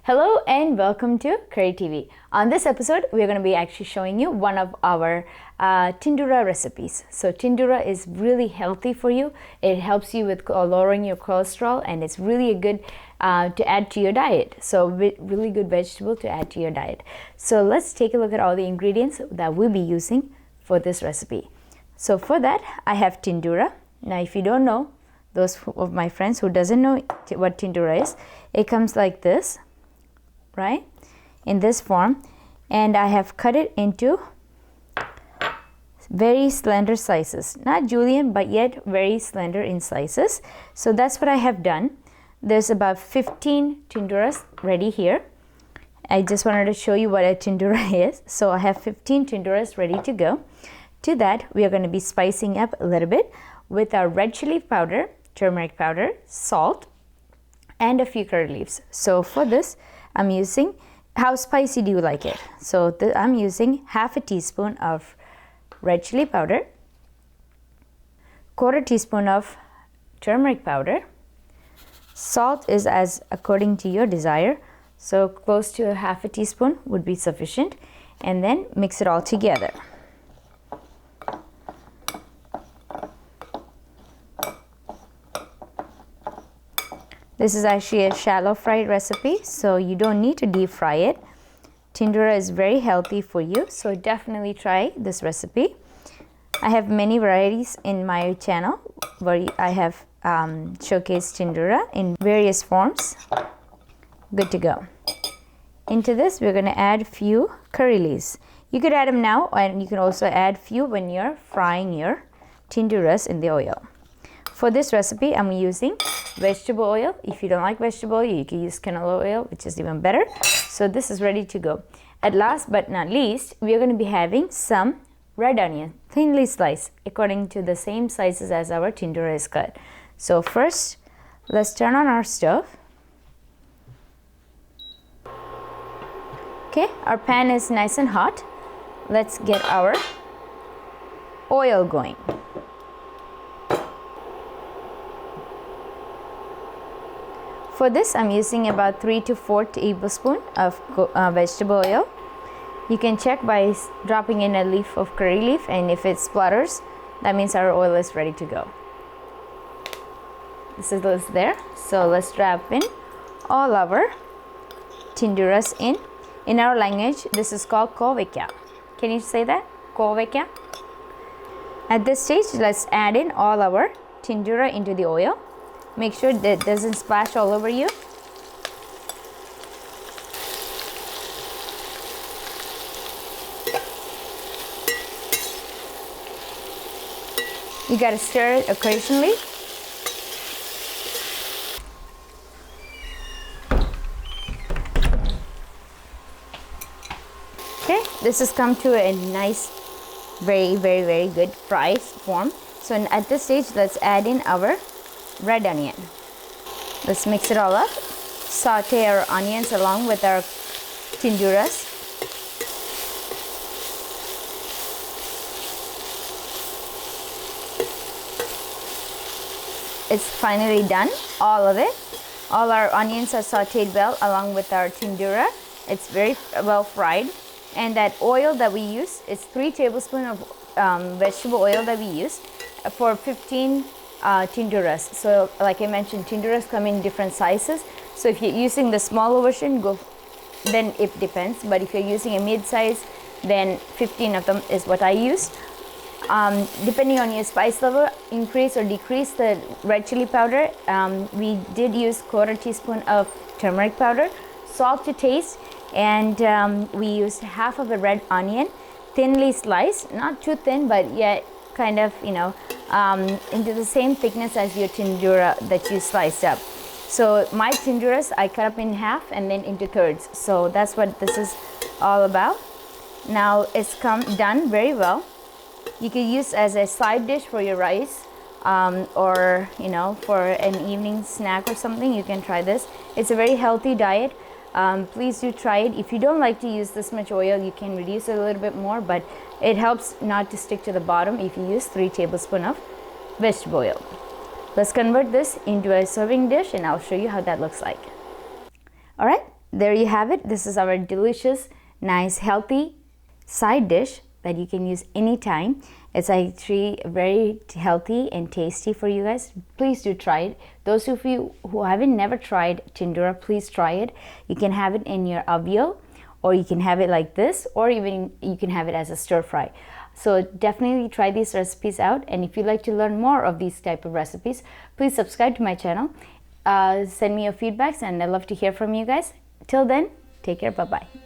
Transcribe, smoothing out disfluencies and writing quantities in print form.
Hello and welcome to Curry TV. On this episode, we're going to be actually showing you one of our Tindoora recipes. So Tindoora is really healthy for you. It helps you with lowering your cholesterol, and it's really a good to add to your diet. So really good vegetable to add to your diet. So let's take a look at all the ingredients that we'll be using for this recipe. So for that, I have Tindoora. Now if you don't know, those of my friends who doesn't know what Tindoora is, it comes like this, right, in this form, and I have cut it into very slender slices, not julienne but yet very slender in slices. So that's what I have done. There's about 15 Tindooras ready here. I just wanted to show you what a Tindoora is. So I have 15 Tindooras ready to go. To that, we are going to be spicing up a little bit with our red chili powder, turmeric powder, salt, and a few curry leaves. So for this, I'm using, how spicy do you like it? So I'm using half a teaspoon of red chili powder, quarter teaspoon of turmeric powder. Salt is as according to your desire, so close to half a teaspoon would be sufficient, and then mix it all together. This is actually a shallow fried recipe, so you don't need to deep fry it. Tindoora is very healthy for you, so definitely try this recipe. I have many varieties in my channel where I have showcased Tindoora in various forms. Good to go. Into this, we're going to add a few curry leaves. You could add them now, and you can also add few when you're frying your Tindooras in the oil. For this recipe, I'm using vegetable oil. If you don't like vegetable oil, you can use canola oil, which is even better. So this is ready to go. At last but not least, we are going to be having some red onion, thinly sliced, according to the same slices as our Tindoora is cut. So first, let's turn on our stove. Okay, our pan is nice and hot. Let's get our oil going. For this, I'm using about 3 to 4 tablespoons of vegetable oil. You can check by dropping in a leaf of curry leaf, and if it splutters, that means our oil is ready to go. This is there. So let's drop in all our Tindooras in. In our language, this is called kovakka. Can you say that? Kovakka. At this stage, let's add in all our Tindoora into the oil. Make sure that it doesn't splash all over you. You gotta stir it occasionally. Okay, this has come to a nice, very good fried form. So at this stage, let's add in our red onion. Let's mix it all up. Saute our onions along with our Tindooras. It's finally done, all of it. All our onions are sauteed well along with our Tindoora. It's very well fried. And that oil that we use is 3 tablespoons of vegetable oil that we use for 15 Tindooras. So like I mentioned, Tindooras come in different sizes. So if you're using the smaller version, then it depends. But if you're using a mid-size, then 15 of them is what I use. Depending on your spice level, increase or decrease the red chili powder. We did use quarter teaspoon of turmeric powder, salt to taste, and we used half of a red onion, thinly sliced, not too thin, but yet kind of, into the same thickness as your Tindoora that you sliced up. So my Tindooras, I cut up in half and then into thirds. So that's what this is all about. Now it's done very well. You can use as a side dish for your rice, or for an evening snack or something. You can try this. It's a very healthy diet. Please do try it. If you don't like to use this much oil, you can reduce it a little bit more, but it helps not to stick to the bottom if you use 3 tablespoons of vegetable oil. Let's convert this into a serving dish, and I'll show you how that looks like. All right, there you have it. This is our delicious, nice, healthy side dish that you can use anytime. It's actually very healthy and tasty for you guys. Please do try it. Those of you who haven't never tried Tindoora, please try it. You can have it in your avio, or you can have it like this, or even you can have it as a stir fry. So definitely try these recipes out, and if you'd like to learn more of these type of recipes, please subscribe to my channel. Send me your feedbacks, and I'd love to hear from you guys. Till then, take care. Bye-bye.